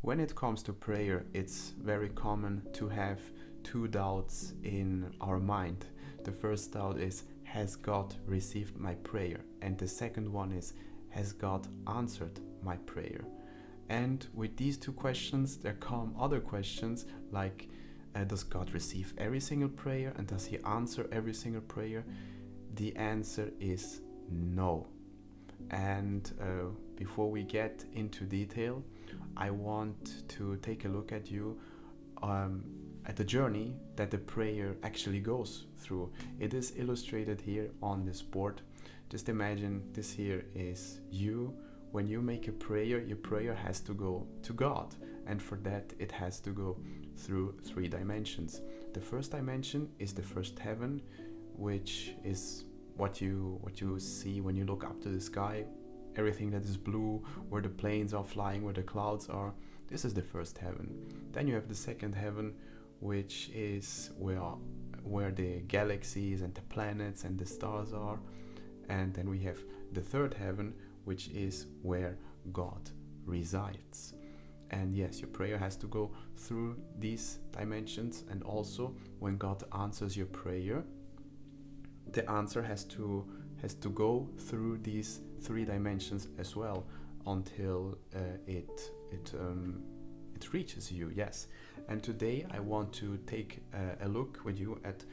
When it comes to prayer, it's very common to have two doubts in our mind. The first doubt is, has God received my prayer? And the second one is, has God answered my prayer? And with these two questions, there come other questions like, does God receive every single prayer, and does He answer every single prayer? The answer is no. And before we get into detail, I want to take a look at the journey that the prayer actually goes through. It is illustrated here on this board. Just imagine this here is you. When you make a prayer, your prayer has to go to God, and for that it has to go through three dimensions. The first dimension is the first heaven, which is what you see when you look up to the sky. Everything that is blue, where the planes are flying, where the clouds are, this is the first heaven. Then you have the second heaven, which is where the galaxies and the planets and the stars are. And then we have the third heaven, which is where God resides. And yes, your prayer has to go through these dimensions, and also when God answers your prayer, the answer has to go through these three dimensions as well until it reaches you. Yes. And today I want to take a look with you at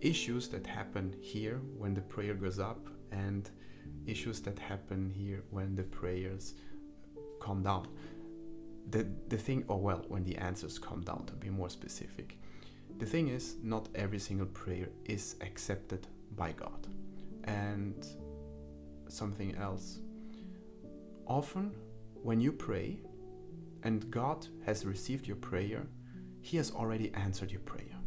issues that happen here when the prayer goes up, and issues that happen here when the prayers come down. When the answers come down, to be more specific. The thing is, not every single prayer is accepted by God. And something else, often when you pray and God has received your prayer, He has already answered your prayer.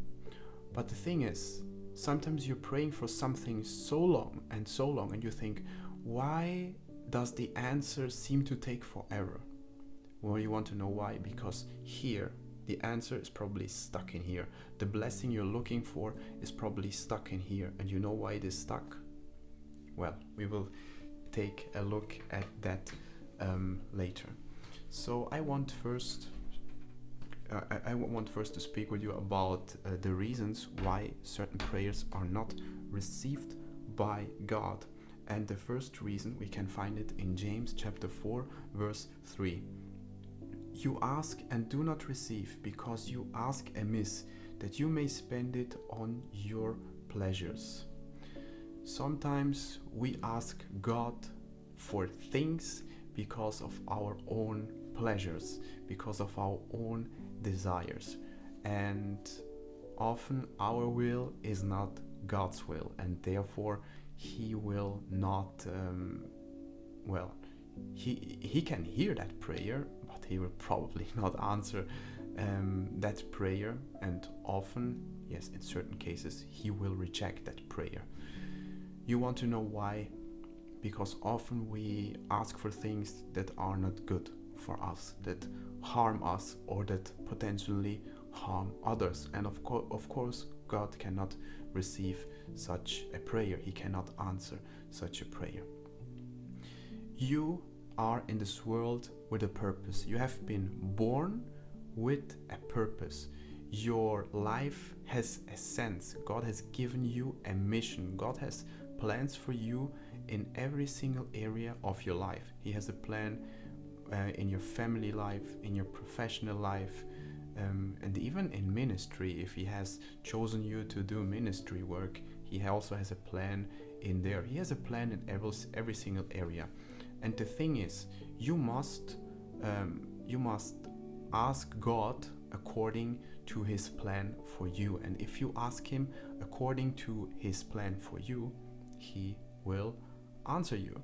But the thing is, sometimes you're praying for something so long, and you think, why does the answer seem to take forever? Well, you want to know why? Because here, the answer is probably stuck in here. The blessing you're looking for is probably stuck in here. And you know why it is stuck? Well, we will take a look at that later. So I want first to speak with you about the reasons why certain prayers are not received by God. And the first reason, we can find it in James chapter 4, verse 3. You ask and do not receive, because you ask amiss, that you may spend it on your pleasures. Sometimes we ask God for things because of our own pleasures, because of our own desires. And often our will is not God's will, and therefore He will not, He can hear that prayer, but He will probably not answer that prayer. And often, yes, in certain cases, He will reject that prayer. You want to know why? Because often we ask for things that are not good for us, that harm us, or that potentially harm others. And of course, God cannot receive such a prayer. He cannot answer such a prayer. You are in this world with a purpose. You have been born with a purpose. Your life has a sense. God has given you a mission. God has plans for you in every single area of your life. He has a plan in your family life, in your professional life, and even in ministry. If He has chosen you to do ministry work, He also has a plan in there. He has a plan in every single area. And the thing is, you must ask God according to His plan for you. And if you ask Him according to His plan for you, He will answer you.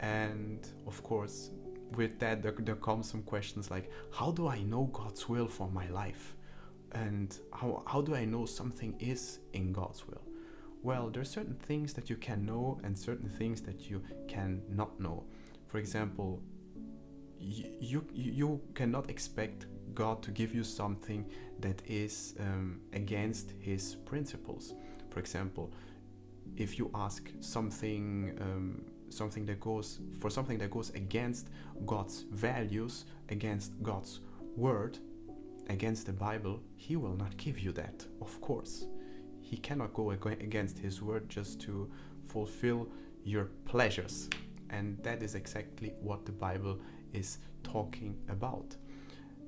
And of course, with that there come some questions like, how do I know God's will for my life? And how do I know something is in God's will? Well, there are certain things that you can know and certain things that you cannot know. For example, you cannot expect God to give you something that is against His principles. For example, if you ask something that goes against God's values, against God's word against the Bible, he will not give you that, of course. He cannot go against his word just to fulfill your pleasures. And that is exactly what the Bible is talking about.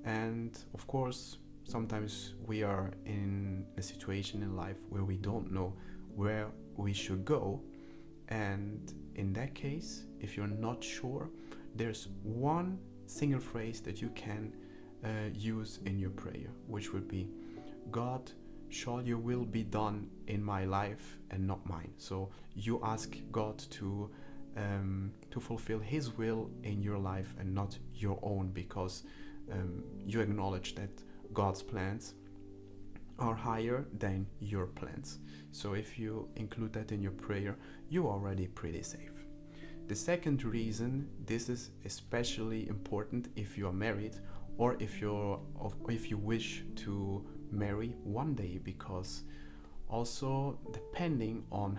And of course, sometimes we are in a situation in life where we don't know where we should go. And in that case, if you're not sure, there's one single phrase that you can use in your prayer, which would be, God, shall your will be done in my life and not mine. So you ask God to fulfill his will in your life and not your own, because you acknowledge that God's plans are higher than your plans. So if you include that in your prayer, you're already pretty safe. The second reason, this is especially important if you are married, or if you wish to marry one day, because also depending on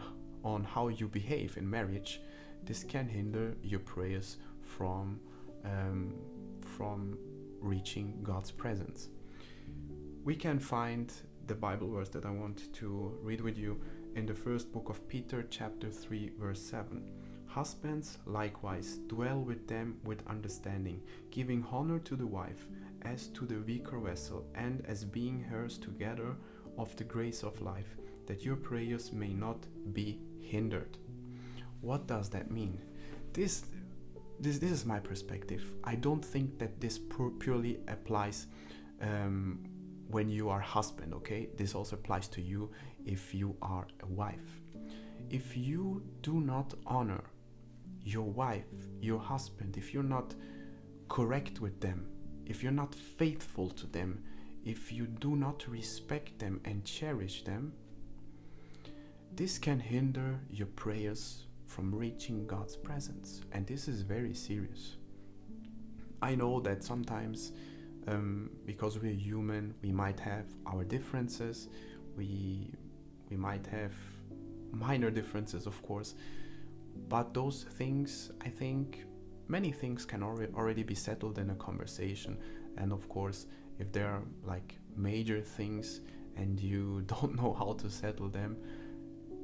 how you behave in marriage, this can hinder your prayers from reaching God's presence. We can find the Bible verse that I want to read with you in the first book of Peter, chapter 3, verse 7. Husbands, likewise, dwell with them with understanding, giving honor to the wife as to the weaker vessel, and as being heirs together of the grace of life, that your prayers may not be hindered. What does that mean? This is my perspective. I don't think that this purely applies when you are husband, okay? This also applies to you if you are a wife. If you do not honor your wife, your husband, if you're not correct with them, if you're not faithful to them, if you do not respect them and cherish them, this can hinder your prayers from reaching God's presence. And this is very serious. I know that sometimes because we're human, we might have our differences, we might have minor differences, of course, but those things, I think many things can already be settled in a conversation. And of course, if there are like major things and you don't know how to settle them,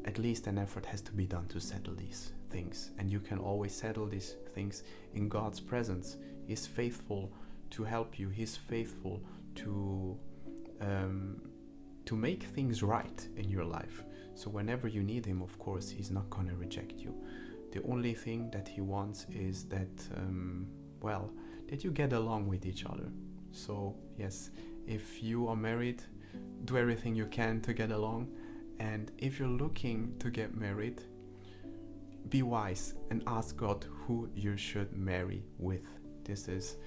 at least an effort has to be done to settle these things. And you can always settle these things in God's presence. He's faithful to help you. He's faithful to make things right in your life. So whenever you need him, of course, he's not going to reject you. The only thing that he wants is that, that you get along with each other. So yes, if you are married, do everything you can to get along. And if you're looking to get married, be wise and ask God who you should marry with. This is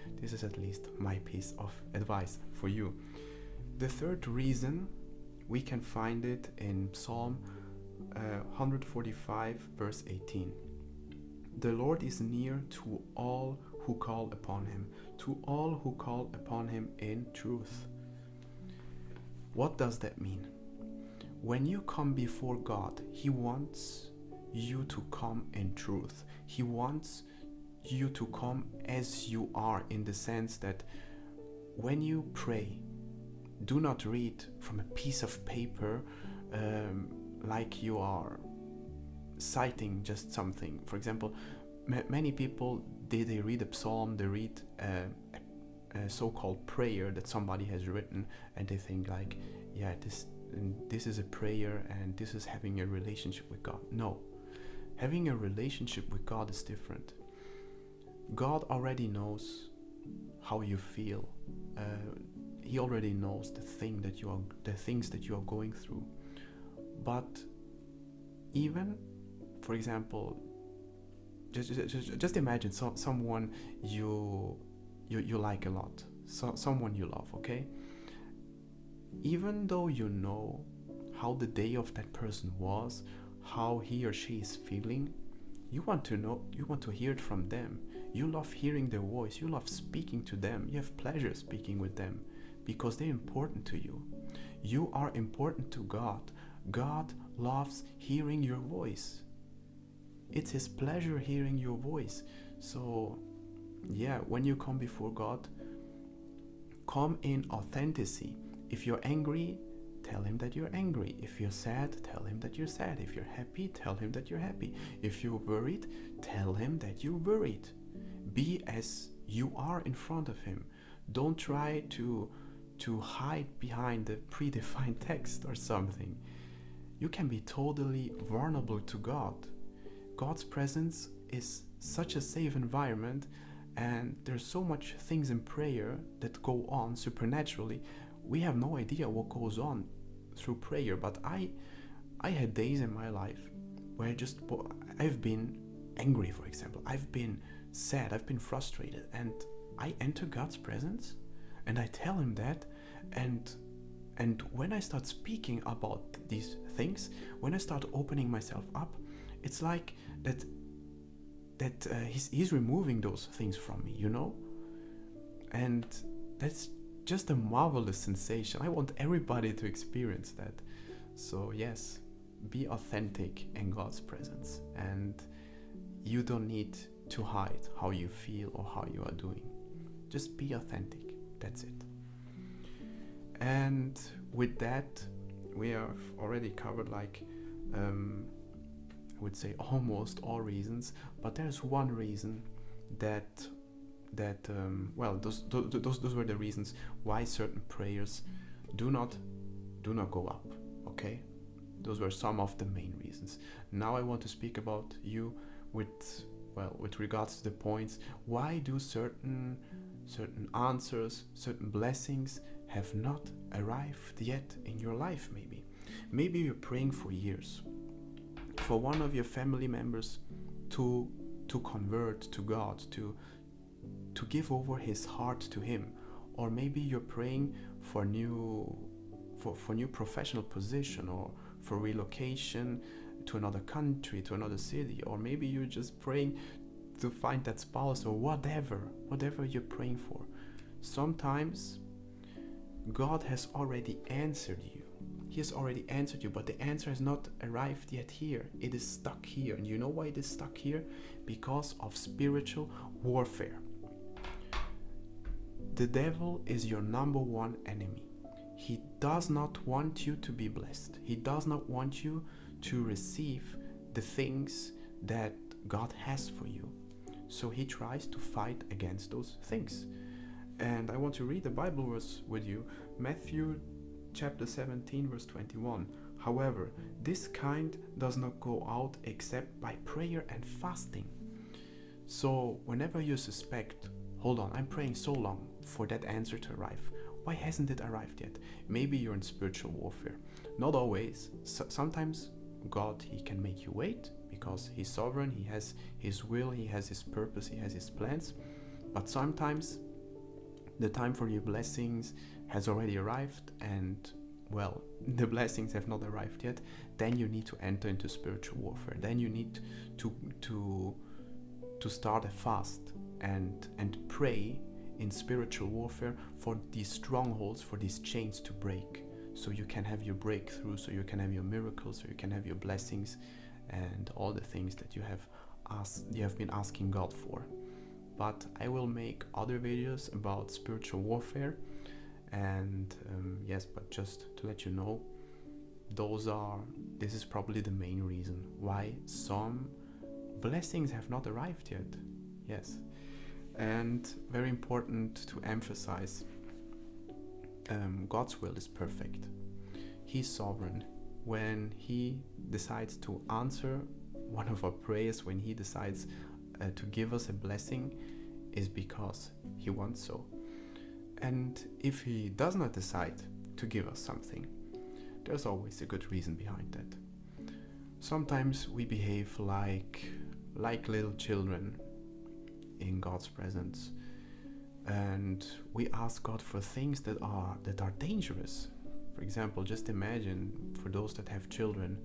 at least my piece of advice for you. The third reason, we can find it in Psalm 145, verse 18. The Lord is near to all who call upon him, to all who call upon him in truth. What does that mean? When you come before God, he wants you to come in truth. He wants you to come as you are, in the sense that when you pray, do not read from a piece of paper like you are citing just something. For example, many people, they read a psalm, they read a so-called prayer that somebody has written, and they think like, yeah, this is a prayer and this is having a relationship with God. No, having a relationship with God is different. God already knows how you feel. He already knows the things that you are going through. But even, for example, just imagine someone you like a lot, someone you love, okay? Even though you know how the day of that person was, how he or she is feeling, you want to hear it from them. You love hearing their voice. You love speaking to them. You have pleasure speaking with them because they're important to you. You are important to God. God loves hearing your voice. It's his pleasure hearing your voice. So yeah, when you come before God, come in authenticity. If you're angry, tell him that you're angry. If you're sad, tell him that you're sad. If you're happy, tell him that you're happy. If you're worried, tell him that you're worried. Be as you are in front of him. Don't try to hide behind a predefined text or something. You can be totally vulnerable to God. God's presence is such a safe environment, and there's so much things in prayer that go on supernaturally. We have no idea what goes on through prayer, but I had days in my life where I've been angry, for example. I've been sad, I've been frustrated, and I enter God's presence and I tell him that, and when I start speaking about these things, when I start opening myself up, it's like that he's removing those things from me, you know? And that's just a marvelous sensation. I want everybody to experience that. So yes, be authentic in God's presence, and you don't need to hide how you feel or how you are doing. Just be authentic. That's it. And with that, we have already covered I would say almost all reasons, but there's one reason that those were the reasons why certain prayers do not go up. Okay, those were some of the main reasons. Now I want to speak about you with regards to the points. Why do certain answers, certain blessings have not arrived yet in your life? Maybe you're praying for years for one of your family members to convert to God, to give over his heart to him, or maybe you're praying for new professional position, or for relocation to another country, to another city, or maybe you're just praying to find that spouse, or whatever you're praying for. Sometimes God has already answered you. He has already answered you, but the answer has not arrived yet here. It is stuck here. And you know why it is stuck here? Because of spiritual warfare. The devil is your number one enemy. He does not want you to be blessed. He does not want you to receive the things that God has for you. So he tries to fight against those things. And I want to read the Bible verse with you. Matthew chapter 17 verse 21. However, this kind does not go out except by prayer and fasting. So whenever you suspect, hold on, I'm praying so long for that answer to arrive. Why hasn't it arrived yet? Maybe you're in spiritual warfare. Not always. Sometimes God, he can make you wait because he's sovereign, he has his will, he has his purpose, he has his plans. But sometimes the time for your blessings has already arrived, and the blessings have not arrived yet. Then you need to enter into spiritual warfare. Then you need to start a fast and pray in spiritual warfare for these strongholds, for these chains to break, so you can have your breakthrough, so you can have your miracles, so you can have your blessings and all the things that you have been asking God for. But I will make other videos about spiritual warfare, and but just to let you know, this is probably the main reason why some blessings have not arrived yet. Yes. And very important to emphasize, God's will is perfect. He's sovereign. When he decides to answer one of our prayers, when he decides to give us a blessing, is because he wants so. And if he does not decide to give us something, there's always a good reason behind that. Sometimes we behave like little children in God's presence, and we ask God for things that are dangerous. For example, just imagine, for those that have children,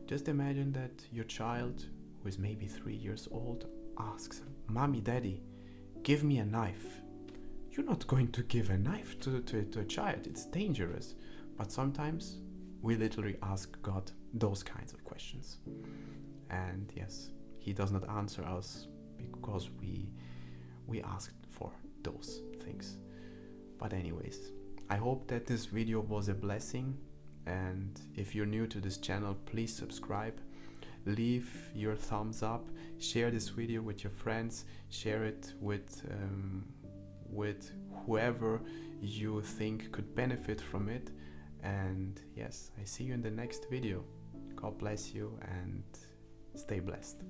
just imagine that your child, who is maybe 3 years old, asks, "Mommy, Daddy, give me a knife." You're not going to give a knife to a child. It's dangerous. But sometimes we literally ask God those kinds of questions. And yes, he does not answer us because we asked for those things. But anyways, I hope that this video was a blessing, and if you're new to this channel, please subscribe, leave your thumbs up, share this video with your friends, share it with whoever you think could benefit from it. And yes, I see you in the next video. God bless you and stay blessed.